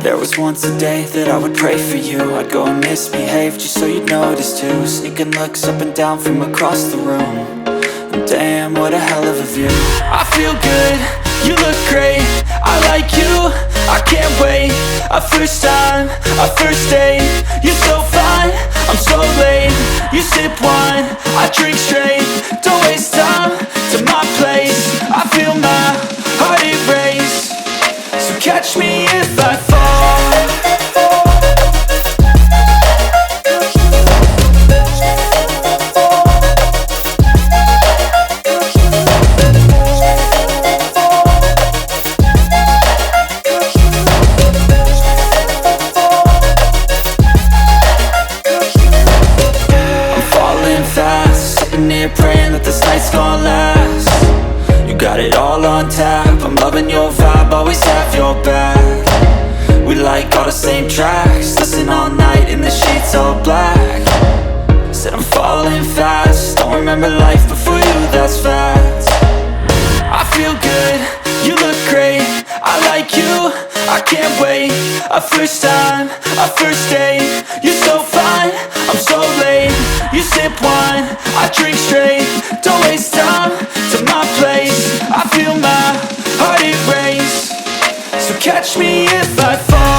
There was once a day that I would pray for you. I'd go and misbehave just so you'd notice too. Sneaking looks up and down from across the room. And damn, what a hell of a view. I feel good, you look great, I like you, I can't wait. A first time, a first date. You're so fine, I'm so late. You sip wine, I drink straight. Don't waste time to my place. I feel my heart erase. So catch me if I fall. Praying that this night's gonna last. You got it all on tap, I'm loving your vibe, always have your back. We like all the same tracks, listen all night in the sheets all black. Said I'm falling fast, don't remember life before you, that's fact. I feel good, you look great, I like you, I can't wait. A first time, a first date. You're so fine, I'm so late. You sip wine, I drink straight. Don't waste time to my place. I feel my heart erase. So catch me if I fall.